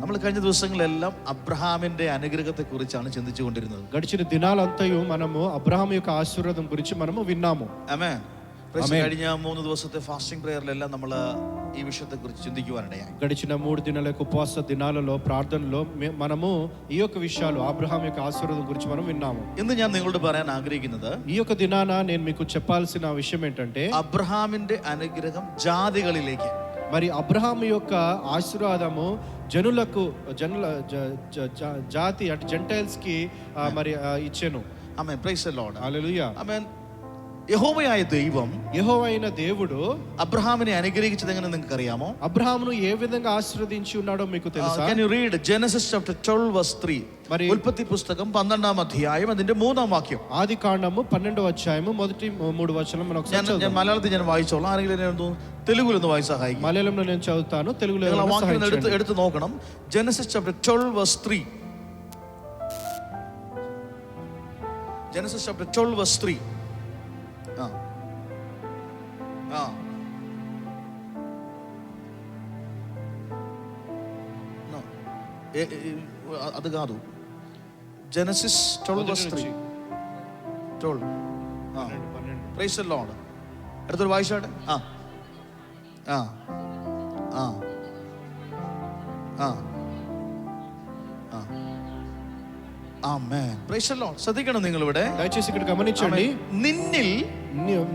നമ്മൾ കഴിഞ്ഞ ദിവസങ്ങളെല്ലാം അബ്രഹാമിന്റെ അനുഗ്രഹത്തെ കുറിച്ചാണ് ചിന്തിച്ചുകൊണ്ടിരുന്നത്. గడిచిన దినాలంతయు మనము అబ్రహాము యొక్క ఆశీర్వాదం గురించి మనము విన్నాము. ആമേൻ. കഴിഞ്ഞ 3 ദിവസത്തെ ഫാസ്റ്റിംഗ് പ്രേയറിലെല്ലാം നമ്മൾ ഈ വിഷയത്തെ കുറിച്ച് ചിന്തിക്കുവാനിടയായി. గడిచిన 3 దినాల యొక్క ఉపవాస దినాలలో ప్రార్థనలో మనము ఈ యొక్క విషయాలు అబ్రహాము యొక్క ఆశీర్వాదం గురించి మనం విన్నాము. ఇന്ന് ഞാൻ നിങ്ങളോട് പറയാൻ ആഗ്രഹിക്കുന്നത് ఈ యొక్క దినాన నేను మీకు చెప్పాల్సిన విషయం ఏంటంటే అబ్రహామిന്റെ అనుగ్రహం జాతిകളിലേക്ക്, మరి అబ్రహాము యొక్క ఆశీర్వాదము జనులకు జాతి అంటే జెంటైల్స్ కి మరి ఇచ్చెను. ఆమేన్. Praise the Lord. హల్లెలూయా. ఆమేన్. യഹോവയായ ദൈവം, యెహోవైన దేవుడు అబ్రహాముని అనుగ్రహించదు ఎങ്ങനെ നിങ്ങൾക്ക് അറിയാമോ? అబ్రహామును ఏ విధంగా ఆశీర్వదించి ఉన్నాడో మీకు తెలుసా? Can you read Genesis chapter 12 verse 3? మరి ఉల్పత్తి పుస్తకం 12వ అధ్యాయం അതിന്റെ 3ാം വാക്യം. ఆదికాండము 12వ అధ్యాయము మొదటి 3 వచనం మనం ఒకసారి చదువుదాం. ഞാൻ മലയാളത്തിൽ ഞാൻ വായിച്ചോളാം. ആരെങ്കിലും തെലുഗുൽ ഒന്ന് വായിച്ച് സഹായിക്കും. మలయాళంలో నేను చదువుతాను, తెలుగులో എടുത്ത് നോക്കണം. Genesis chapter 12 verse 3. Genesis chapter 12 verse 3. అది కాదు. Genesis 12 verse 3. 12. Praise the Lord. അടുത്തൊരു വായിച്ചാട്ടെ. ആമേൻ. Praise the Lord. ശ്രദ്ധിക്കണം നിങ്ങൾ ഇവിടെ. దయచేసి ఇక్కడ గమనించండి.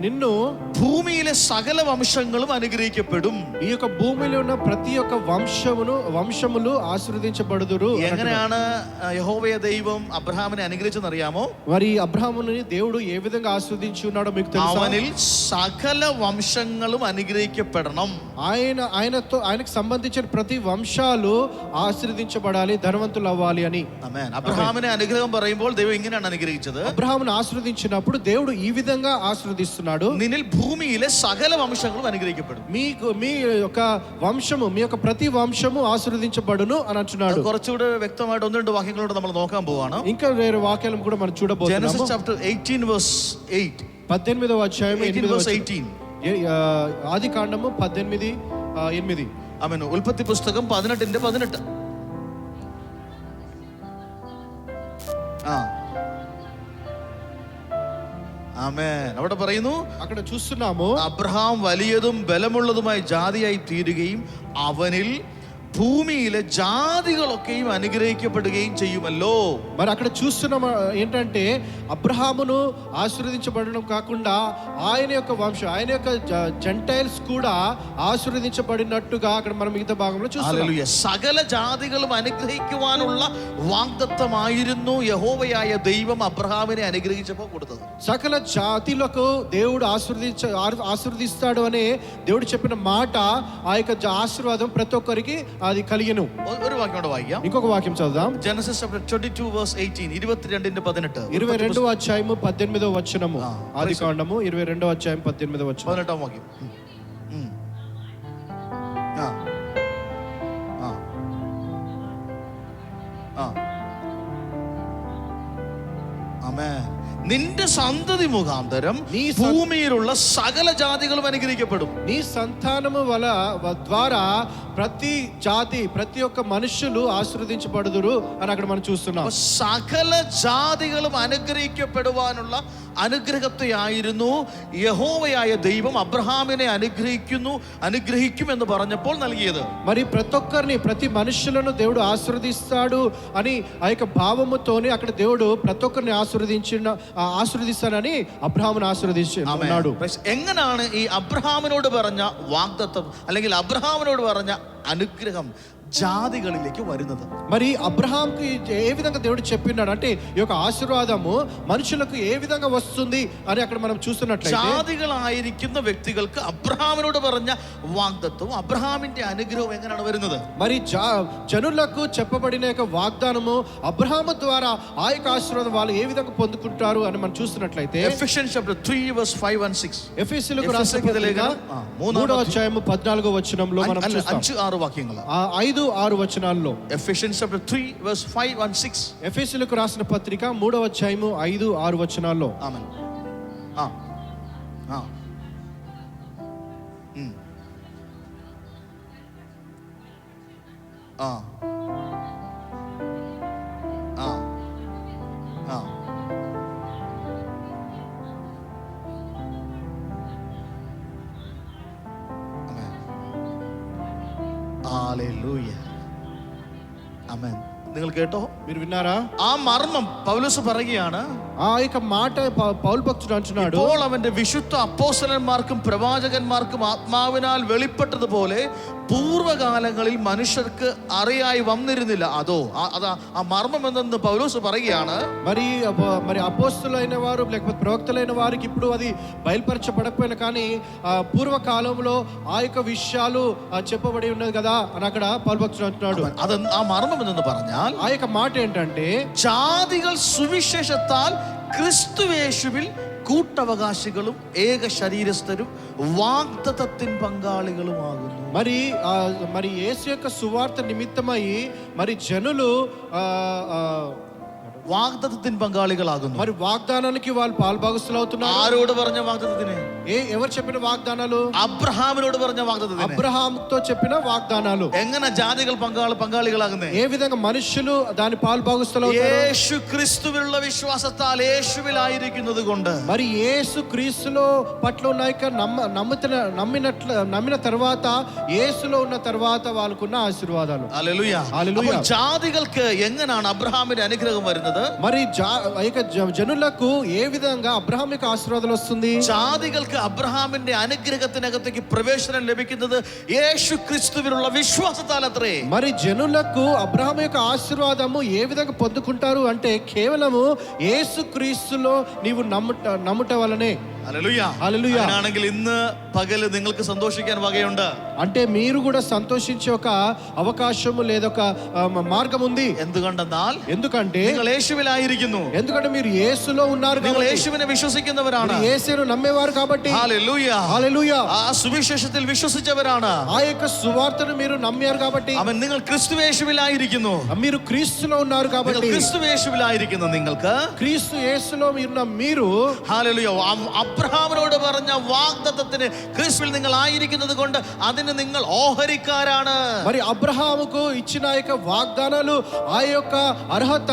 నిన్ను భూమిയിലെ సకల వంశങ്ങളും അനുഗ്രഹിക്കപ്പെടും. ఈ యొక్క భూమిలో ఉన్న ప్రతి ఒక్క వంశములు ఆశీర్వదించబడుదురు. ఎങ്ങനെയാണ് యెహోవా దైవం అబ్రహాముని అనుగ్రహించదని അറിയാമോ? మరి అబ్రహాముని దేవుడు ఏ విధంగా ఆశీర్వదించి ఉన్నాడో మీకు తెలుసా? അവനിൽ సకల వంశങ്ങളും അനുഗ്രഹിക്കപ്പെടണം. ఆయనకు సంబంధించిన ప్రతి వంశాలు ఆశీర్వదించబడాలి, ధనవంతులు అవ్వాలి అని. ఆమేన్. అబ్రహాముని అనుగ్రహం പറയുമ്പോൾ ദൈവം എങ്ങനെയാണ് അനുഗ്രഹിച്ചത്? అబ్రహామును ఆశీర్వదించినప్పుడు దేవుడు ఈ విధంగా ఆశీర్వదిస్తున్నాడు. నిన్నిൽ భూమిയിലെ సకల వంశങ്ങളും അനുഗ്രഹിക്കപ്പെടും. మీ యొక్క వంశము, మీ యొక్క ప్రతి వంశము ఆశీర్వదించబడును అని అంటున్నాడు. കുറച്ചുകൂടെ വ്യക്തമായിട്ട് 1-2 വാക്യങ്ങളോട് നമ്മൾ നോക്കാൻ പോവാണ്. ఇంకా వేరే వాక్యాలను కూడా మనం చూడబోతున్నాము. Genesis chapter 18 verse 8. 18వ అధ్యాయం 18. ఆదికాండము 18:8. ఆమేన్. ఉల్పత్తి పుస్తకం 18:18. ആമേൻ. അവിടെ പറയുന്നു, అక్కడ చూస్తున్నాము, അബ്രഹാം വലിയതും ബലമുള്ളതുമായ ജാതിയായി തീരുകയും അവനിൽ భూమిയിലെ జాతిകളൊക്കെയും അനുഗ്രഹിക്കപ്പെടുകയും ചെയ്യുമല്ലോ. మరి అక్కడ చూస్తున్నాం ఏంటంటే అబ్రహామును ఆశీర్వదించబడడం కాకుండా ఆయన యొక్క వంశం, ఆయన యొక్క జెంటైల్స్ కూడా ఆశీర్వదించబడినట్టుగా అక్కడ మనం మిగతా భాగంలో చూస్తున్నాం. സകല ജാതികളും അനുഗ്രഹിക്കുവാനുള്ള വാഗ്ദത്തമായിരുന്നു യഹോവയായ ദൈവം അബ്രഹാമിനെ അനുഗ്രഹിച്ചപ്പോൾ കൊടുത്തത്. సకల జాతిలకు దేవుడు ఆశీర్వదిస్తాడు అనే దేవుడు చెప్పిన మాట, ఆ యొక్క ఆశీర్వాదం ప్రతి ఒక్కరికి అది కలిగెను. ഒരു വാക്യം കൂടെ വായിക്കാം. ఇంకొక వాక్యం చదువుదాం. Genesis chapter 22 verse 18. 22:18. 22వ అధ్యాయము 18వ వచనము. ఆదికాండము 22వ అధ్యాయం 18వ వచనం. 18వ వాక్యం. ആമേൻ. നിന്റെ സന്തതി മുഖാന്തരം ഭൂമിയിലുള്ള സകല ജാതികളും അനുഗ്രഹിക്കപ്പെടും. నీ సంతానము ద్వారా ప్రతి జాతి, ప్రతి ఒక్క మనుషులు ఆశీర్వదించబడుదురు అని అక్కడ మనం చూస్తున్నాం. സകല ജാതികളും അനുഗ്രഹിക്കപ്പെടുവാനുള്ള അനുഗ്രഹത്തെയായിരുന്നു യഹോവയായ ദൈവം അബ്രഹാമിനെ അനുഗ്രഹിക്കും എന്ന് പറഞ്ഞപ്പോൾ നൽകിയത്. మరి ప్రతి ఒక్కరిని, ప్రతి మనుషులను దేవుడు ఆశీర్వదిస్తాడు అని ఆ యొక్క భావముతోనే అక్కడ దేవుడు ప్రతి ఒక్కరిని ఆశీర్వదిస్తానని అబ్రహామును ఆశీర్వదించాడు. എങ്ങനെയാണ് ഈ അബ്രഹാമിനോട് പറഞ്ഞ വാഗ്ദത്തം അല്ലെങ്കിൽ അബ്രഹാമിനോട് പറഞ്ഞ അനുഗ്രഹം జాతిകളിലേക്ക് വരുന്നത്? మరి అబ్రహాంకి ఏ విధంగా దేవుడు చెప్పినాడు అంటే ఈ యొక్క ఆశీర్వాదము మనుషులకు ఏ విధంగా వస్తుంది అని అక్కడ మనం చూస్తున్నట్లయితే, జాతిകളായിരിക്കുന്ന వ్యక్తిകൾക്ക് అబ్రహామినోട് പറഞ്ഞ వాగ్దత్వం, అబ్రహామిന്റെ అనుగ్రహం എങ്ങനെയാണ് വരുന്നത്? మరి జనులకు చెప్పబడిన యొక్క వాగ్దానము అబ్రహాము ద్వారా ఆ యొక్క ఆశీర్వాదం వాళ్ళు ఏ విధంగా పొందుకుంటారు అని మనం చూస్తున్నట్లయితే, Ephesians chapter 3 verse 5 and 6. ఎఫెసీయులకు రాసిన పత్రిక 3వ అధ్యాయము 14వ వచనంలో మనం చూస్తాం. 5-6 వాక్యങ്ങൾ. 5-6 వచనాల్లో. Ephesians chapter 3 verse 5 and 6. ఎఫెసీయులకు రాసిన పత్రిక 3వ అధ్యాయము 5-6 వచనాల్లో. ఆమేన్. ഹല്ലേലൂയ. ആമേൻ. നിങ്ങൾ കേട്ടോ? మీరు విన్నారా? ആ മർമ്മം പൗലോസ് പറയുകയാണ്. ఆ యొక్క మాట పౌలు భక్తుడు అంటున్నాడు, ഇപ്പോൾ അവന്റെ വിശുദ്ധ അപ്പോസ്തലന്മാർക്കും പ്രവാചകന്മാർക്കും ആത്മാവിനാൽ വെളിപ്പെട്ടതുപോലെ പൂർവ്വകാലങ്ങളിൽ മനുഷ്യർക്ക് അറിയായി വന്നിരുന്നില്ല. അതാ ആ മർമ്മം എന്തെന്ന് പൗലോസ് പറയുകയാണ്. మరి అపోస్తలులైన వారు లేకపోతే ప్రవక్తలైన వారికి ఇప్పుడు అది బయలుపరచబడకపోయినా కానీ పూర్వకాలంలో ఆ యొక్క విషయాలు చెప్పబడి ఉన్నది కదా అని అక్కడ పౌలు భక్తుడు అంటున్నాడు. അത് ആ മർമ്മം എന്തെന്ന് പറഞ്ഞാൽ ఆ యొక్క మాట ఏంటంటే, ജാതികൾ സുവിശേഷത്താൽ ക്രിസ്തുയേശുവിൽ കൂട്ടവകാശികളും ഏക ശരീരസ്ഥരും വാഗ്ദത്തത്തിൻ പങ്കാളികളുമാകുന്നു. మరి యేసు యొక్క సువార్త నిమిత్తమై మరి జనులు വാഗ്ദത്തത്തിൻ പങ്കാളികളാകുന്നു. మరి వాగ్దానానికి వాళ్ళు పాల్భాగస్తులు అవుతున్నారు. ആരോട് പറഞ്ഞ വാഗ്ദത്തത്തിന്? ఎవరు చెప్పిన వాగ్దానాలు? അബ്രഹാമിനോട് പറഞ്ഞ വാഗ്ദത്തത്തിന്. అబ్రహాముతో చెప్పిన వాగ్దానాలు. എങ്ങനെ ജാതികൾ പങ്കാളികളാകുന്നേ? ఏ విధంగా మనుషులు దాని పాల్భాగస్తులు అవుతారు? యేసు క్రీస్తుവിലുള്ള విశ్వాసത്താൽ యేసుവിലായിരിക്കുന്നത് കൊണ്ട്. మరి యేసు క్రీస్తులో పట్ల ఉన్న నమ్మిన తర్వాత యేసులో ఉన్న తర్వాత వాళ్ళకున్న ఆశీర్వాదాలు. హల్లెలూయా. హల్లెలూయా. ജാതികൾക്ക് എങ്ങനെയാണ് അബ്രഹാമിന്റെ അനുഗ്രഹം വരുന്നത്? మరి జనులకు ఏ విధంగా అబ్రహాం యొక్క ఆశీర్వాదాలు వస్తుంది? ജാതികൾക്ക് അബ്രഹാമിന്റെ അനുഗ്രഹത്തിനകത്തേക്ക് പ്രവേശനം ലഭിക്കുന്നത് യേശു ക്രിസ്തുവിലുള്ള വിശ്വാസത്താൽ അത്രേ. మరి జనులకు అబ్రహాం యొక్క ఆశీర్వాదము ఏ విధంగా పొందుకుంటారు అంటే కేవలము యేసు క్రీస్తులో నీవు నమ్ముట వలనే. ഹല്ലേലൂയ. హల్లెలూయా. അങ്ങനെയാണെങ്കിൽ ഇന്ന് പകല് നിങ്ങൾക്ക് സന്തോഷിക്കാൻ വകയുണ്ട്. అంటే మీరు కూడా సంతోషించే ఒక అవకాశము లేదా ఒక మార్గం ఉంది. എന്തുകൊണ്ടെന്നാൽ ఎందుకంటే നിങ്ങൾ യേശുവിലായിരിക്കുന്നു. ఎందుకంటే మీరు యేసులో ఉన్నారు. നിങ്ങൾ യേശുവിനെ വിശ്വസിക്കുന്നവരാണ്. యేసును నమ్మేవారు కాబట్టి. హల్లెలూయా. హల్లెలూయా. ആ സുവിശേഷത്തിൽ വിശ്വസിച്ചവരാണ്. ఆ యొక్క సువార్తను మీరు నమ్మారు కాబట్టి. അവൻ നിങ്ങൾ ക്രിസ്തുയേശുവിലായിരിക്കുന്നു. మీరు క్రీస్తులో ఉన్నారు కాబట్టి. ക്രിസ്തുയേശുവിലായിരിക്കുന്ന നിങ്ങൾക്ക് క్రీస్తు యేసులో మీరు ഹല്ലേലൂയ. അബ്രഹാമിനോട് പറഞ്ഞ വാഗ്ദത്തത്തിന് ക്രിസ്തുവിൽ നിങ്ങൾ ആയിരിക്കുന്നത് കൊണ്ട് അതിന് നിങ്ങൾ ഓഹരിക്കാരാണ്. మరి అబ్రహాముకు ఇచ్చిన యొక్క వాగ్దానాలు ఆ యొక్క అర్హత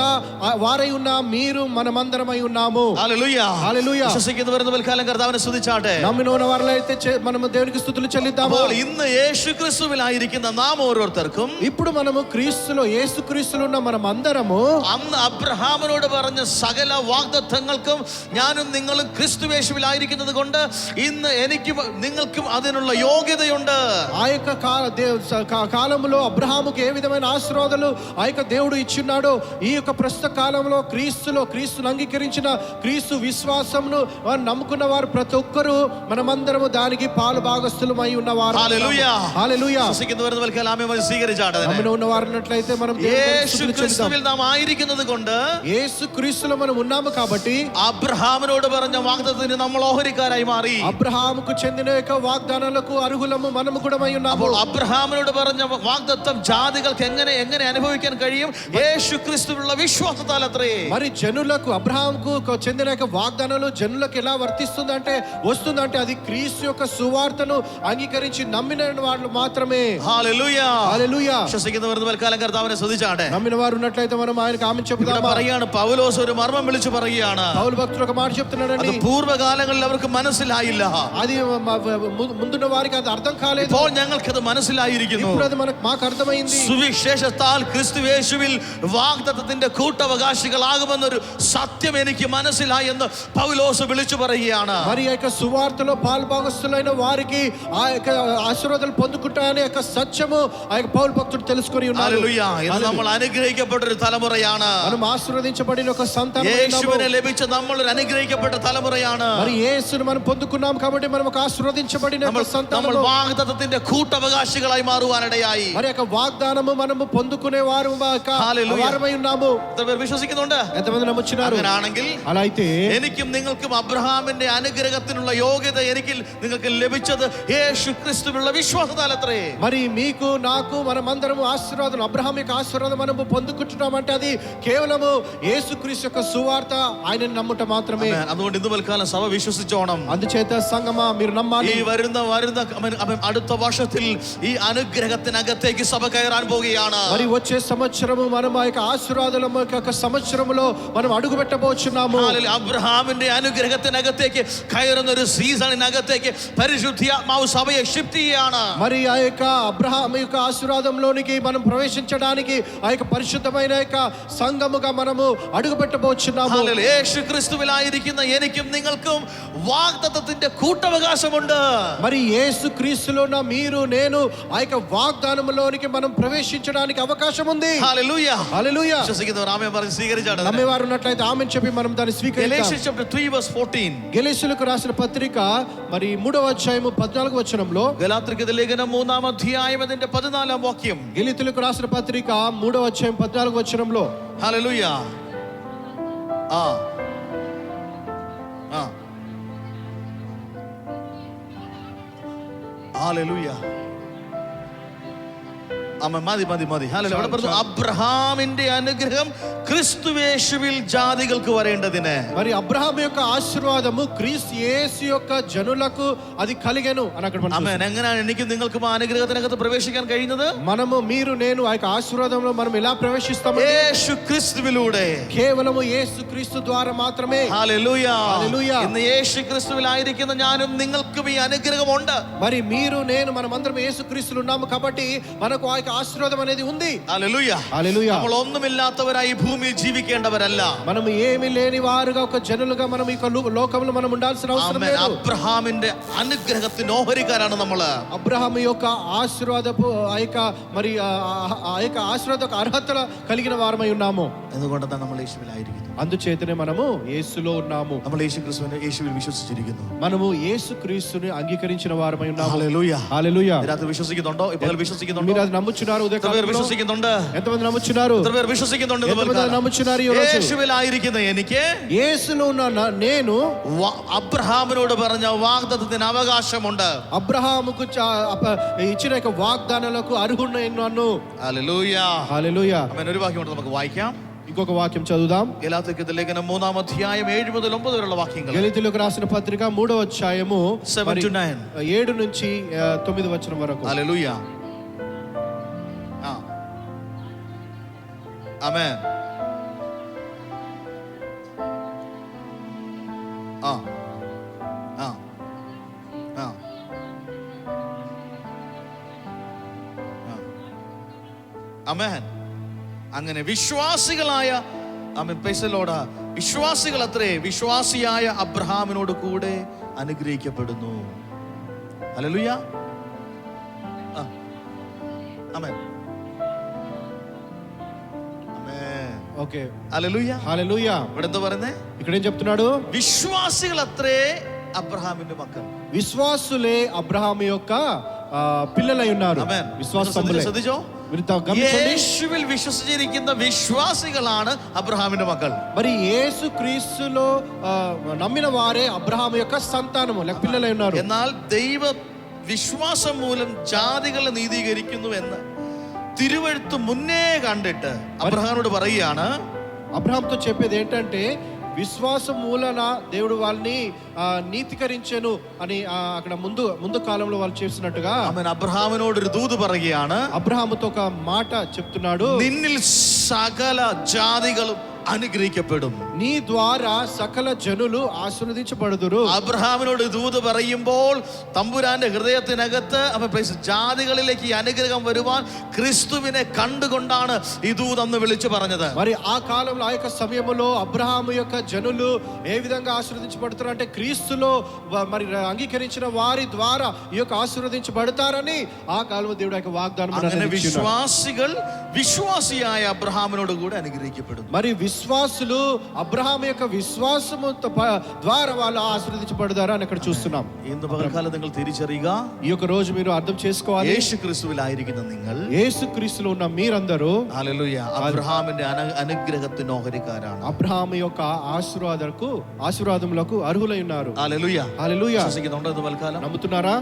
వారై ఉన్న మీరు మనమందరమై ఉన్నాము. హల్లెలూయా. హల్లెలూయా. വിശ്വസിക്കുന്നവർ തൽക്കാലം കർത്താവിനെ സ്തുതിച്ചാട്ടെ. నమ్మిన వారైతే మనము దేవునికి స్తుతులు చెల్లిద్దాము. അപ്പോൾ ഇന്ന് യേശു ക്രിസ്തുവിലായിരിക്കുന്ന നാം ഓരോരുത്തർക്കും ఇప్పుడు మనము క్రీస్తులో యేసు క్రీస్తులో ఉన్న మనమందరము അന്ന് അബ്രഹാമിനോട് പറഞ്ഞ സകല വാഗ്ദത്തങ്ങൾക്കും ഞാനും നിങ്ങളും ക്രിസ്തുയേശുവിലായിരിക്കുന്നത് കൊണ്ട് ഇന്ന് എനിക്കും നിങ്ങൾക്കും അതിനുള്ള യോഗ്യതയുണ്ട്. ఆ యొక్క కాలంలో అబ్రహాముకు ఏ విధమైన ఆశీర్వాదాలు ఆ యొక్క దేవుడు ఇచ్చిన్నాడో ఈ యొక్క ప్రస్తుత కాలంలో క్రీస్తును అంగీకరించిన క్రీస్తు విశ్వాసమును నమ్ముకున్న వారు ప్రతి ఒక్కరూ మనమందరము దానికి పాలు భాగస్థులమై ఉన్నవారు. హల్లెలూయా. హల్లెలూయా. വിശ്വസിക്കുന്നവർ തൽക്കാലം ആമേൻ സ്വീകരിച്ചാട്ടെ. నమ్మిన ఉన్నవారినట్లయితే మనం യേശു ക്രിസ്തുവിൽ നാം ആയിരിക്കുന്നത് കൊണ്ട് యేసు క్రీస్తులో మనం ఉన్నాము కాబట్టి അബ്രഹാമിനോട് പറഞ്ഞ വാഗ്ദത്തത്തിന് നമ്മൾ ഓഹരിക്കാരായി മാറി. అబ్రహాముకు చెందిన యొక్క వాగ్దానాలకు అర్హులము మనము కూడా అయి ఉన్నాము. അപ്പോൾ അബ്രഹാമിനോട് പറഞ്ഞ വാഗ്ദത്തം ജാതികൾക്ക് എങ്ങനെ അനുഭവിക്കാൻ കഴിയും? യേശു ക്രിസ്തുവിലുള്ള വിശ്വാസത്താൽ അത്രേ. మరి జనులకు అబ్రహాముకు చెందిన యొక్క వాగ్దానాలు జనులకు ఎలా వస్తుందంటే అది క్రీస్తు యొక్క సువార్తను అంగీకరించి నమ్మిన వాళ్ళు మాత్రమే. హల్లెలూయా. హల్లెలూయా. വിശ്വസിക്കുന്നവർ തൽക്കാലം കർത്താവിനെ സ്തുതിച്ചാട്ടെ. నమ్మిన వారు ఉన్నట్లయితే మనం ఆయనకు ఆమేన్ చెప్తాము. പറയാണ് പൗലോസ് ഒരു മർമ്മം വിളിച്ചു പറയുകയാണ്. పౌలు భక్తుడు ఒక మాట చెప్తున్నాడండి. അത് പൂർവ്വകാലങ്ങളിൽ അവർക്ക് മനസ്സിലായില്ല. అది ముందున్న వారికి అది అర్థం కాలేదు. ഇപ്പോൾ ഞങ്ങൾക്കത് മനസ്സിലായിരിക്കുന്നു. ఇప్పుడు అది మాకు అర్థమైంది. സുവിശേഷത്താൽ ക്രിസ്തുയേശുവിൽ വാഗ്ദത്തത്തിന്റെ കൂട്ടവകാശികളാകുമെന്നൊരു സത്യം എനിക്ക് മനസ്സിലായി എന്ന് പൗലോസ് വിളിച്ചു പറയുകയാണ്. మరి ఆ యొక్క సువార్తలో పాల్భాగస్తులైన వారికి ఆ యొక్క ఆశీర్వాదాలు పొందుకుంటారనే యొక్క సత్యము ఆ యొక్క పౌలు భక్తుడు తెలుసుకొని ఉన్నారు. హల్లెలూయా. ഇത് നമ്മൾ അനുഗ്രഹിക്കപ്പെട്ട ഒരു തലമുറയാണ്. మనం ఆశీర్వదించబడిన ఒక సంతానం. യേശുവിനെ ലഭിച്ച നമ്മൾ ഒരു അനുഗ്രഹിക്കപ്പെട്ട തലമുറയാണ്. మరి యేసును మనం పొందుకున్నాం కాబట్టి మనం ఒక ఆశీర్వదించబడిన సంతానం. നമ്മൾ വാഗ്ദത്തത്തിന്റെ കൂട്ടവകാശികളായി മാറുവാനിടയായി. మరి యొక్క వాగ్దానము మనము పొందుకునే వారమై ఉన్నాము. വിശ്വസിക്കുന്നുണ്ട്? ఎంతమంది నమ్ముచున్నారు? അങ്ങനെയാണെങ്കിൽ అలా అయితే എനിക്കും നിങ്ങൾക്കും അബ്രഹാമിന്റെ അനുഗ്രഹത്തിനുള്ള യോഗ്യത നിങ്ങൾക്ക് ലഭിച്ചത് യേശു ക്രിസ്തുവിലുള്ള വിശ്വാസത്താൽ അത്രേ. మరి మీకు నాకు మనమందరము ఆశీర్వాదం అబ్రహాం యొక్క ఆశీర్వాదం మనము పొందుకుంటున్నామంటే అది కేవలము యేసుక్రీస్తు యొక్క సువార్త ఆయనను నమ్ముట మాత్రమే. അതുകൊണ്ട് ഇന്ന് തൽക്കാലം സഭ വിശ്വസിച്ചോണം. అందుచేత సంగమా మీరు నమ్మాలి. ഈ വരുന്ന അടുത്ത വർഷത്തിൽ ഈ അനുഗ്രഹത്തിനകത്തേക്ക് സഭ കയറാൻ പോവുകയാണ്. మరి వచ్చే సంవత్సరము మనం ఆ యొక్క ఆశీర్వాదాల యొక్క సంవత్సరములో మనం అడుగు పెట్టబోచున్నాము. അബ്രഹാമിന്റെ അനുഗ്രഹത്തിനകത്തേക്ക് കയറുന്ന ഒരു സീസണിനകത്തേക്ക് പരിശുദ്ധാത്മാവ് സഭയെ ഷിഫ്റ്റ് ചെയ്യാണ്. మరి ఆ యొక్క అబ్రహాం యొక్క ఆశీర్వాదంలోనికి మనం ప్రవేశించడానికి ఆ యొక్క పరిశుద్ధమైన యొక్క సంఘముగా మనము అడుగు పెట్టబోచున్నాము. యేసు క్రీస్తువిలాയിരിക്കുന്ന എനിക്കും നിങ്ങൾക്കും വാഗ്ദത്തത്തിന്റെ കൂട്ടവകാശമുണ്ട്. మరి యేసు క్రీస్తులో ఉన్న మీరు నేను ఆ యొక్క వాగ్దానములోనికి మనం ప్రవేశించడానికి అవకాశం ఉంది. హల్లెలూయా హల్లెలూయా. విశ్వసిക്കുന്നവർ ఆమేన్ പറഞ്ഞ് സ്വീകരിച്ചാട്ടെ. నమ్మేవారు ఉన్నట్లయితే ఆమేన్ చెప్పి మనం దాన్ని స్వీకరిద్దాం. గెలషియన్స్ చాప్టర్ 3 వర్స్ 14. గెలషీయులకు రాసిన పత్రిక మరి 3వ అధ్యాయము 14వ వచనంలో, గలాతీయులకు లేఖనం 3వ అధ్యాయం അതിന്റെ 14వ వాక్యం. గెలతీయులకు రాసిన పత్రిక 3వ అధ్యాయం 14వ వచనంలో, హల్లెలూయా. హల్లెలూయా. മതി അബ്രഹാമിന്റെ അനുഗ്രഹം ക്രിസ്തുയേശുവിൽ ജാതികൾക്ക് വരേണ്ടതിന്. మరి అబ్రహాము యొక్క ఆశీర్వాదము క్రీస్తు యేసు యొక్క జనులకు అది కలిగెను అని అక్కడ మనం. ఆమేన్. ఎങ്ങനെയാണ് എനിക്കും നിങ്ങൾക്കും ആ അനുഗ്രഹത്തിനകത്ത് പ്രവേശിക്കാൻ കഴിയുന്നത്? మనము మీరు నేను ఆ యొక్క ఆశీర్వాదంలో మనం ఎలా ప్రవేశిస్తాము? యేసు క్రీస్తువిലൂടെ, కేవలము యేసు క్రీస్తు ద్వారా మాత్రమే. హల్లెలూయా. హల్లెలూయా. ഇന്ന് യേശു ക്രിസ്തുവിലായിരിക്കുന്ന ഞാനും നിങ്ങൾക്കും ഈ അനുഗ്രഹമുണ്ട്. మరి మీరు నేను మనమందరం యేసు క్రీస్తులో ఉన్నాము కాబట్టి మనకు ఆ యొక్క ఆశీర్వాదం అనేది ఉంది. హల్లెలూయా. హల్లెలూయా. നമ്മൾ ഒന്നുമില്ലാത്തവരായി ഭൂമിയിൽ ജീവിക്കേണ്ടവരല്ല. మనం ఏమీ లేని వారుగా ఒక జనులుగా మనం ఈ లోకంలో మనం ఉండాల్సిన అవసరం లేదు. అబ్రహామిന്റെ അനുഗ്രഹത്തിന് ഓഹരിക്കാരാണ് നമ്മൾ. అబ్రహాము యొక్క ఆశీర్వాదపు ఆ యొక్క మరి ఆ యొక్క ఆశీర్వాదపు అర్హతల కలిగిన వారమై ఉన్నాము. ఎందుకంటే നമ്മൾ യേശുവിലായിരിക്കുന്നു. అందుచేతనే మనము యేసులో ఉన్నాము. നമ്മൾ യേശുവിൽ വിശ്വസിച്ചിരിക്കുന്നു. మనము యేసు క్రీస్తుని అంగీకరించిన వారమై ఉన్నాము. హల్లెలూయా. హల్లెలూయా. మీరు విశ్వസിക്കുന്നുണ്ടോ? ഇപ്പോൾ വിശ്വസിക്കുന്നുണ്ടോ? మీరు అది నమ్ముచున్నారు? ఉదయకాలంలో విశ్వసిക്കുന്നുണ്ട്? ఎంతమంది నమ్ముచున్నారు? ఎంతమంది విశ్వసిക്കുന്നുണ്ട്? ఎంతమంది నమ్ముచున్నారు? యేసుവിലായിരിക്കുന്ന എനിക്ക്, యేసులో ఉన్న నేను అబ్రహామునోട് പറഞ്ഞ వాగ్దానത്തിന് అవకాశముണ്ട്. అబ్రహాముకు ఇచ్చిన యొక్క వాగ్దానాలకు అర్హుడైనాను. హల్లెలూయా. హల్లెలూయా. ఆమేన్. ഒരു వాక్యం നമുക്ക് വായിക്കാം. ఇంకొక వాక్యం చదువుదాం. గలాతీయులకు లేఖనం 3వ అధ్యాయం 7 മുതൽ 9 వరల వాక్యങ്ങൾ. గలాతీయులకు రాసిన పత్రిక 3వ అధ్యాయము 7 to 9. 7 నుంచి 9 వచనం వరకు. హల్లెలూయా. ఆమేన్. ആമേൻ. അങ്ങനെ വിശ്വാസികളായ വിശ്വാസികൾ അത്രേ വിശ്വാസിയായ അബ്രഹാമിനോട് കൂടെ അനുഗ്രഹിക്കപ്പെടുന്നു. ഹല്ലേലൂയ. ആമേൻ. ఓకే. హల్లెలూయా. హల్లెలూయా. ഇവിടെ എന്താ പറയുന്നത്? ఇక్కడ ఏం చెప్తున్నాడు? విశ్వాసిകൾ అత్రే అబ్రహామిന്റെ మక్కలు. విశ్వాసులే అబ్రహాము యొక్క పిల్లలై ఉన్నారు. విశ్వాసములే. ശ്രദ്ധിച്ചോ? യേശുവിൽ വിശ്വസിച്ചിരിക്കുന്ന വിശ്വാസികളാണ് അബ്രഹാമിന്റെ മക്കൾ. మరి యేసు క్రీస్తులో నమ్మిన వారే అబ్రహాము యొక్క సంతానము లేక పిల్లలై ఉన్నారు. എന്നാൽ ദൈവ വിശ്വാസം മൂലം ജാതികളെ നീതീകരിക്കുന്നു എന്ന് തിരുവെഴുത്ത് മുന്നേ കണ്ടിട്ട് అబ్రహాముడు പറയുകയാണ്. అబ్రహాంతో చెప్పేది ఏంటంటే విశ్వాసం మూలన దేవుడు వాళ్ళని నీతికరించెను అని అక్కడ ముందు కాలంలో వాళ్ళు చేసినట్టుగా ఆమేన్. అబ్రహామునోడు ഒരു ദൂത് പറയുകയാണ്. అబ్రహాముతో ఒక మాట చెప్తున్నాడు. നിന്നിൽ സകല ജാതികളും അനുഗ്രഹിക്കപ്പെടും. నీ ద్వారా సకల జనులు ఆశీర్వదించబడుదురు. അബ്രഹാമിനോട് ദൂത് പറയുമ്പോൾ തമ്പുരാന്റെ ഹൃദയത്തിനകത്ത് ജാതികളിലേക്ക് ഈ അനുഗ്രഹം വരുവാൻ ക്രിസ്തുവിനെ കണ്ടുകൊണ്ടാണ് ഈ ദൂത് അന്ന് വിളിച്ചു പറഞ്ഞത്. మరి ఆ కాలంలో ఆ యొక్క సమయంలో అబ్రహాము యొక్క జనులు ఏ విధంగా ఆశీర్వదించబడుతారు అంటే క్రీస్తులో మరి అంగీకరించిన వారి ద్వారా ఈ యొక్క ఆశీర్వదించబడతారని ఆ కాలంలో దేవుడు యొక్క వాగ్దానం അങ്ങനെ വിശ്വാസികൾ വിശ്വാസിയായ അബ്രഹാമിനോട് കൂടെ അനുഗ്രഹിക്കപ്പെടും. మరి విశ్వాసులు అబ్రహాము యొక్క విశ్వాసము ద్వారా వాళ్ళు ఆశీర్వదించబడతారు అని అక్కడ చూస్తున్నాం. ഇന്ന് പകൽക്കാലം നിങ്ങൾ തിരിച്ചറിയുക. ఈ యొక్క రోజు మీరు అర్థం చేసుకోవాలి. യേശുക്രിസ്തുവിലായിരിക്കുന്ന നിങ്ങൾ, యేసుక్రీస్తులో ఉన్న మీరందరూ హల్లెలూయా అబ్రహామిന്റെ അനുഗ്രഹത്തിന് ഓഹരിക്കാരാണ്. అబ్రహాము యొక్క ఆశీర్వాదములకు అర్హులై ఉన్నారు. హల్లెలూయా. హల్లెలూయా. വിശ്വസിക്കുന്നുണ്ടോ? ഇന്ന് പകൽക്കാലം నమ్ముతున్నారా?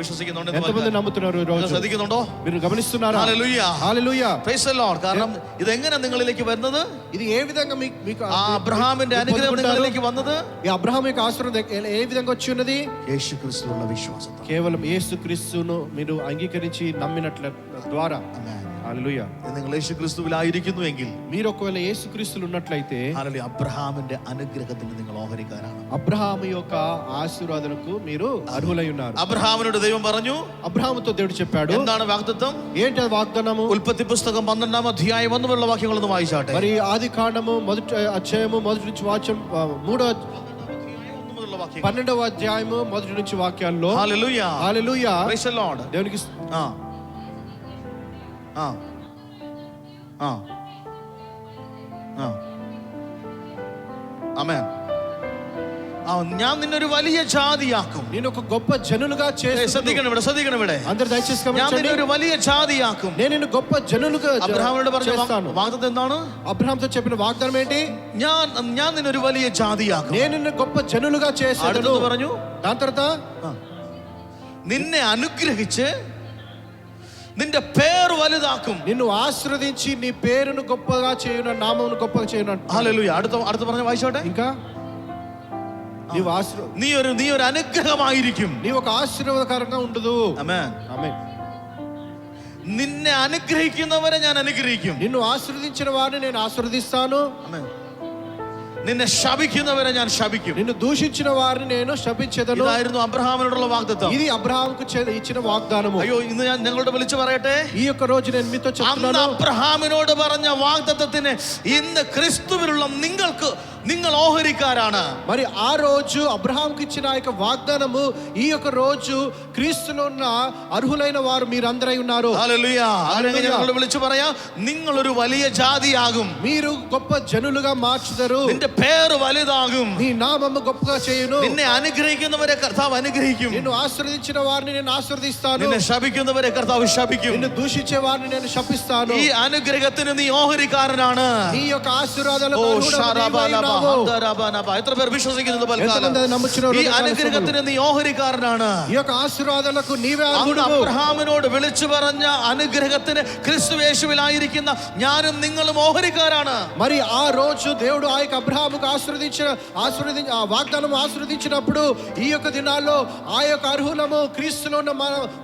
വിശ്വസിക്കുന്നുണ്ടോ? ఎంతమంది నమ్ముతున్నారు? ఈ రోజు ശ്രദ്ധിക്കുന്നുണ്ടോ? మీరు గమనిస్తున్నారా? హల్లెలూయా. హల్లెలూయా. Praise the Lord. കാരണം ഇത് എങ്ങനെ നിങ്ങളിലേക്ക് വരുന്നത്? ఇది ఏ విధంగా విధంగా మీకు ఆ అబ్రహామిന്റെ അനുഗ്രഹം നിങ്ങളിലേക്ക് വന്നത് ఈ అబ్రహాము యొక్క ఆశీర్వాదం ఏ విధంగా వచ్చి ఉన్నది? యేసుక్రీస్తువుల విశ్వాసం. కేవలం యేసుక్రీస్తును మీరు అంగీకరించి నమ్మినట్ల ద్వారా. హల్లెలూయా. നിങ്ങൾ യേശുക്രിസ്തുവിലായിരിക്കുന്നുവെങ്കിൽ, మీరు ఒకవేళ యేసుక్రీస్తులో ఉన్నట్లయితే, హల్లెలూయా, అబ్రహామిന്റെ അനുഗ്രഹത്തിന് നിങ്ങൾ ഓഹരിക്കാരാണ്. అబ్రహాము యొక్క ఆశీర్వాదాలకు మీరు అర్హులై ఉన్నారు. అబ్రహామునోട് దైవం പറഞ്ഞു, అబ్రహాముతో దేవుడు చెప్పాడు. എന്താണ് വാഗ്ദത്തം? ఏంటి ఆ వాగ్దానము? ഉൽപ്പത്തി പുസ്തകം 12-ാം അധ്യായം 1 മുതലുള്ള വാക്യങ്ങളൊന്ന് വായിച്ചാട്ടെ. మరి ఆది కాండము మొదటి అధ్యాయము మొదటి నుంచి వాక్యం 12వ అధ్యాయము మొదటి నుంచి వాక్యాల్లో. హల్లెలూయా, హల్లెలూయా, ప్రైజ్ ది లార్డ్. దేవునికి ആമേൻ. ഞാൻ നിന്നൊരു വലിയ ജാതിയാക്കും. నేను ఒక గొప్ప జనులుగా చేస్తాను. ശ്രദ്ധിക്കണം ഇവിടെ. అందరూ దయచేసి ഞാൻ గమనించండి. നിന്നൊരു വലിയ ജാതിയാക്കും. నేను నిన్ను గొప్ప జనులుగా అబ్రహామునోട് പറഞ്ഞ చేస్తాను. వాగ్దానం എന്താണ്? అబ్రహాముతో చెప్పిన వాగ్దానం ఏంటి? ഞാൻ നിന്നൊരു വലിയ ജാതിയാക്കും. నేను నిన్ను గొప్ప జనులుగా చేస్తాను. അടുത്തത് പറഞ്ഞു, దాని తర్వాత നിന്നെ അനുഗ്രഹിച്ച് നിന്റെ പേര് വലുതാക്കും. నిన్ను ఆశీర్వదించి నీ పేరును గొప్పగా చేయున, నామమును గొప్పగా చేయున. హల్లెలూయా. അടുത്ത പറഞ്ഞ వాయిച്ചോട്ടെ. ఇంకా നീ ഒരു അനുഗ്രഹമായിരിക്കും. నీ ఒక ఆశీర్వాదకరంగా ఉండదు. ആമേൻ. ఆమేన్. നിന്നെ അനുഗ്രഹിക്കുന്നവരെ ഞാൻ അനുഗ്രഹിക്കും. నిన్ను ఆశీర్వదించిన వారిని నేను ఆశీర్వదిస్తాను. ആമേൻ. നിന്നെ ശപിക്കുന്നവരെ ഞാൻ ശപിക്കും. నిన్ను దూషించిన వారిని నేను శపించెదను. ഇതായിരുന്നു അബ്രഹാമിനോടുള്ള വാഗ്ദത്തം. ఇది అబ్రహాముకు ఇచ్చిన వాగ్దానము. അയ്യോ, ഇന്ന് ഞാൻ നിങ്ങളോട് വിളിച്ചു പറയട്ടെ, ఈ యొక్క రోజు నేను మీతో അന്ന് చెప్తున్నాను, അബ്രഹാമിനോട് പറഞ്ഞ വാഗ്ദത്തത്തിന് ഇന്ന് ക്രിസ്തുവിലുള്ള നിങ്ങൾ ഓഹരിക്കാരാണ്. మరి ఆ రోజు అబ్రహాంకి ఇచ్చిన ఆ యొక్క వాగ్దానము ఈ యొక్క రోజు క్రీస్తులో ఉన్న అర్హులైన వారు మీరందరై ఉన్నారు. హల్లెలూయా. അല്ലെങ്കിൽ ഞങ്ങളോട് വിളിച്ചു പറയാ, നിങ്ങൾ ഒരു വലിയ ജാതിയാകും. మీరు గొప్ప జనులుగా మార్చుదరు. നിന്റെ പേര് വലുതാകും. నీ నామము గొప్పగా చేయును. നിന്നെ അനുഗ്രഹിക്കുന്നവരെ കർത്താവ് അനുഗ്രഹിക്കും. నిన్ను ఆశీర్వదించిన వారిని నేను ఆశీర్వదిస్తాను. നിന്നെ ശപിക്കുന്നവരെ കർത്താവ് ശപിക്കും. నిన్ను దూషించే వారిని నేను శపిస్తాను. ഈ അനുഗ്രഹത്തിന് നീ ഓഹരിക്കാരനാണ്. నీ యొక్క ఆశీర్వాదాలకు అర్హుడవు. എത്ര പേർ വിശ്വസിക്കുന്നത്? ഈ അനുഗ്രഹത്തിന് നീ ഓഹരിക്കാരനാണ്. ఈ యొక్క ఆశీర్వాదాలకు నీవే అర్హుడవు. അബ്രഹാമിനോട് വിളിച്ചു പറഞ്ഞ അനുഗ്രഹത്തിന് ക്രിസ്തുയേശുവിലായിരിക്കുന്ന ഞാനും നിങ്ങളും ഓഹരിക്കാരാണ്. మరి ఆ రోజు దేవుడు ఆ యొక్క అబ్రహాముకు ఆ వాగ్దానం ఆశీర్వదించినప్పుడు ఈ యొక్క దినాల్లో ఆ యొక్క అర్హులము క్రీస్తులో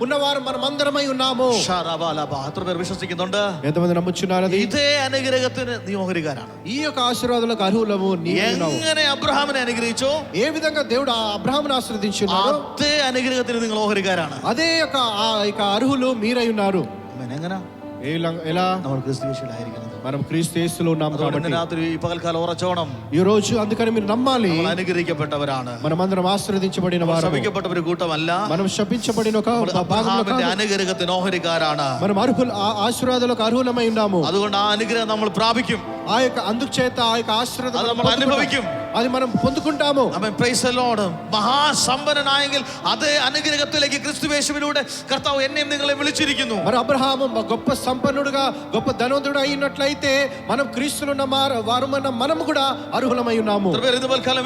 ఉన్నవారు మనమందరమై ఉన్నాము. എത്ര പേർ విశ్వസിക്കുന്നുണ്ട്? ఎంతమంది నమ్ముచున్నారు? ఇదే അനുഗ്രഹത്തിന് നീ ഓഹരിക്കാരാണ്. ఈ యొక్క ఆశీర్వాదాలకు అర్హులము എങ്ങനെ അബ്രഹാമിനെ അനുഗ്രഹിച്ചോ, ఏ విధంగా దేవుడు ఆ అబ్రహామును ఆశీర్వదించున్నాడో അതേ അനുഗ്രഹത്തിന് നിങ്ങൾ ഓഹരിക്കാരാണ്. అదే యొక్క అర్హులు మీరై ఉన్నారు. എങ്ങനെ? ఎలా? നമ്മൾ ക്രിസ്തുയേശുവിലായിരിക്കുന്നത്. మనం క్రీస్తు యేసులో ఉన్నాము కాబట్టి രാത്രി ఈ పగൽకాలం ఉరచోണം. ఈ రోజు అందుకని మీరు నమ్మాలి, അനുഗ്രഹിക്കപ്പെട്ടവരാണ്. మనమందరం ఆశీర్వదించబడిన వారు. ശപിക്കപ്പെട്ട ഒരു കൂട്ടമല്ല. మనం శపించబడిన ఒక భాగంలో కాదు. അനുഗ്രഹത്തിന് ഓഹരിക്കാരാണ്. మనం ఆశీర్వాదాలకు అర్హులమై ఉన్నాము. അതുകൊണ്ട് ആ അനുഗ്രഹം നമ്മൾ പ്രാപിക്കും. ఆ యొక్క అందుచేత ఆ యొక్క ఆశీర్వాదం നമ്മൾ അനുഭവിക്കും. అది మనం పొందుకుంటాము. ആമേൻ. Praise the Lord. മഹാസമ്പന്നനായെങ്കിൽ അതേ അനുഗ്രഹത്തിലേക്ക് ക്രിസ്തുയേശുവിലൂടെ കർത്താവ് എന്നെയും നിങ്ങളെ വിളിച്ചിരിക്കുന്നു. మరి అబ్రహాము గొప్ప సంపన్నుడుగా గొప్ప ధనవంతుడు అయినట్లయితే మనం క్రీస్తులో ఉన్న మనము కూడా అర్హులమై ఉన్నాము.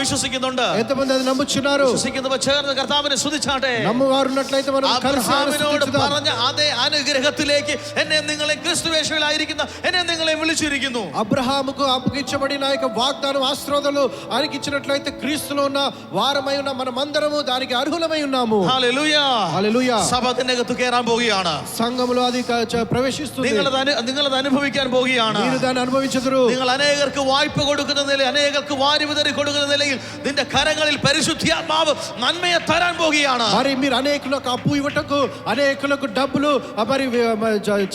വിശ്വസിക്കുന്നുണ്ട്? ఎంతమంది అది నమ్ముచున్నారు? വിശ്വസിക്കുന്നവർ ചേർന്ന് കർത്താവിനെ സ്തുതിച്ചാട്ടെ. నమ్మువారు ఉన్నట్లయితే మనం അബ്രഹാമിനോട് പറഞ്ഞ അതേ അനുഗ്രഹത്തിലേക്ക് എന്നെ നിങ്ങളെ ക്രിസ്തുയേശുവിലായിരിക്കുന്ന എന്നെ നിങ്ങളെ വിളിച്ചിരിക്കുന്നു. అబ్రహాముకు అప్పగించబడిన యొక్క వాగ్దానం ఆశీర్వాదాలు ఆయనకి ఇచ్చినట్లయితే క్రీస్తులో ఉన్న వారమై ఉన్న మనమందరము దానికి అర్హులమై ఉన్నాము. హల్లెలూయా. హల్లెలూయా. സഭ അതിനകത്ത് കയറാൻ പോവുകയാണ്. సంఘములో అది ప్రవేశిస్తుంది. നിങ്ങളത് അനുഭവിക്കാൻ പോവുകയാണ്. మీరు దాన్ని అనుభవించదురు. നിങ്ങൾ അനേകർക്ക് വായ്പ കൊടുക്കുന്ന നിലയിൽ, അനേകർക്ക് വാരി വിതറി കൊടുക്കുന്ന നിലയിൽ നിന്റെ കരങ്ങളിൽ പരിശുദ്ധാത്മാവ് നന്മയെ തരാൻ പോവുകയാണ്. మరి మీరు అనేకులకు అప్పు ఇవ్వటకు, అనేకులకు డబ్బులు మరి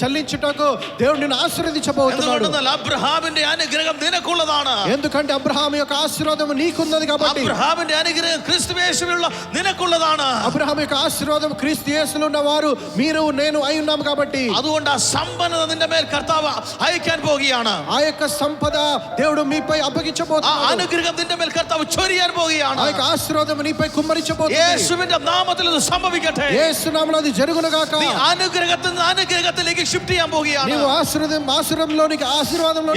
చెల్లించుటకు దేవుడు నిన్ను ఆశీర్వదించబోతున్నాడు. అబ్రహామిന്റെ అనుగ్రహం నినకుള്ളതാണ്. ఎందుకంటే అబ్రహాము యొక్క ఆశీర్వాదం నీకున్నది కాబట్టి. అబ్రహామిന്റെ అనుగ్రహం క్రీస్తుయేసువిലുള്ള నినకుള്ളതാണ്. అబ్రహాము యొక్క ఆశీర్వాదం క్రీస్తు యేసులో ఉన్న వారు మీరు నేను అయి ఉన్నాము కాబట్టి. അതുകൊണ്ട് ആ സമ്പന്നത നിന്റെ മേൽ കർത്താവ് അയക്കാൻ പോവുകയാണ്. ఆ యొక్క సంపద దేవుడు మీపై అప్పగించబోతున్నాడు. ఆ అనుగ్రహం നിന്റെ മേൽ കർത്താവ് ചൊരിയാൻ പോവുകയാണ്. ఆ యొక్క ఆశీర్వాదం నీపై కుమ్మరించబోతుంది. യേശുവിന്റെ നാമത്തിൽ ഇത് സംഭവിക്കട്ടെ. యేసు నామములో అది జరుగును గాక. നീ അനുഗ്രഹത്തിൽ നിന്ന് അനുഗ്രഹത്തിലേക്ക് ഷിഫ്റ്റ് ചെയ്യാൻ പോവുകയാണ്. నీవు ఆశీర్వాదంలోనికి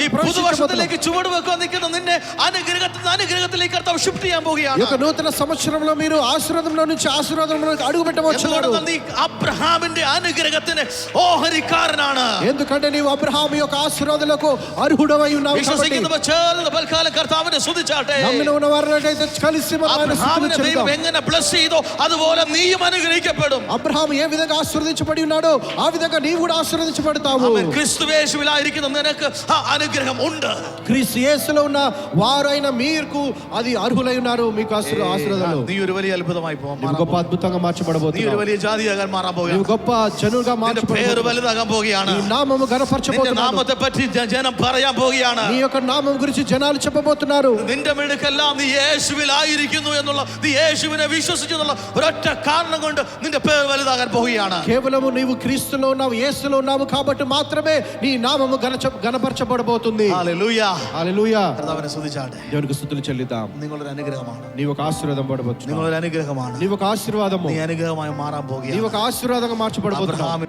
ഈ പുതുവർഷത്തിലേക്ക് ചുവട് വെക്കാൻ നിൽക്കുന്ന നിന്നെ അനുഗ്രഹത്തിൽ അനുഗ്രഹത്തിലേക്ക് കർത്താവ് ഷിഫ്റ്റ് ചെയ്യാൻ ఈ പോകുകയാണ്. యొక్క నూతన సంవత్సరంలో మీరు ఆశీర్వాదంలో నుంచి ఆశీర్వాదంలో అడుగు పెట్టబోతున్నారు. എന്തുകൊണ്ടെന്നാൽ നീ അബ്രഹാമിന്റെ അനുഗ്രഹത്തിന് ഓഹരിക്കാരനാണ്. ఎందుకంటే నీవు అబ్రహాము యొక్క ఆశీర్వాదాలకు అర్హుడవై ఉన్నావు కాబట్టి. വിശ്വസിക്കുന്നവർ ചേർന്ന് തൽക്കാലം കർത്താവിനെ സ്തുതിച്ചാട്ടെ. నమ్మిన ఉన్న వారినైతే కలిసి మనం ఆయన അബ്രഹാമിനെ స్తుతించుదాం. ദൈവം എങ്ങനെ ബ്ലസ് ചെയ്തോ അതുപോലെ നീയും അനുഗ്രഹിക്കപ്പെടും. అబ్రహాము ఏ విధంగా ఆశీర్వదించబడి ఉన్నాడో ఆ విధంగా నీవు కూడా ఆశీర్వదించబడతావు. ക്രിസ്തുവേശുവിലായിരിക്കുന്ന നിനക്ക് ആ അനുഗ്രഹം ഉണ്ട്. క్రీస్తు యేసులో ఉన్న వారైన మీకు అది అర్హులై ఉన్నారు. మీకు ఆశీర్వాదాలు. നീ ഒരു വലിയ അത്ഭുതമായി പോകും. నీవు గొప్ప అద్భుతంగా നീ ഒരു మార్చబడబోతున్నావు. വലിയ ജാതിയാകാൻ മാറാൻ నీవు പോകുകയാണ്. గొప్ప జనులుగా പേര് మార్చబడబోతున్నావు. വലുതാകാൻ പോവുകയാണ്. నీ నామము നിന്റെ గణపరచబోతున్నావు. നാമത്തെ പറ്റി ജനം പറയാൻ പോവുകയാണ്. నీ యొక్క నామం గురించి జనాలు చెప్పబోతున్నారు. നിന്റെ മിടുക്കെല്ലാം നീ യേശുവിലായിരിക്കുന്നു എന്നുള്ള, നീ യേശുവിനെ വിശ്വസിച്ചു എന്നുള്ള ഒരൊറ്റ കാരണം കൊണ്ട് നിന്റെ പേര് വലുതാകാൻ പോവുകയാണ്. కేవలము నీవు క్రీస్తులో ఉన్నావు, యేసులో ఉన్నావు కాబట్టి మాత్రమే నీ నామము గణపరచబడబోతుంది. ഹല്ലേലൂയ. హల్లెలూయా. കർത്താവിനെ സ്തുതിച്ചാട്ടെ. దేవునికి స్తుతులు చెల్లిద్దాం. നിങ്ങളൊരു അനുഗ്രഹമാണ്. నీవు ఒక ఆశీర్వాదం పడబోతున్నావు. നിങ്ങളൊരു അനുഗ്രഹമാണ്. నీవు ఒక ఆశీర్వాదము. നീ അനുഗ്രഹമായി മാറാൻ నీవు പോവുകയാണ്. ఒక ఆశీర్వాదంగా మార్చబడబోతున్నావు. അബ്രഹാം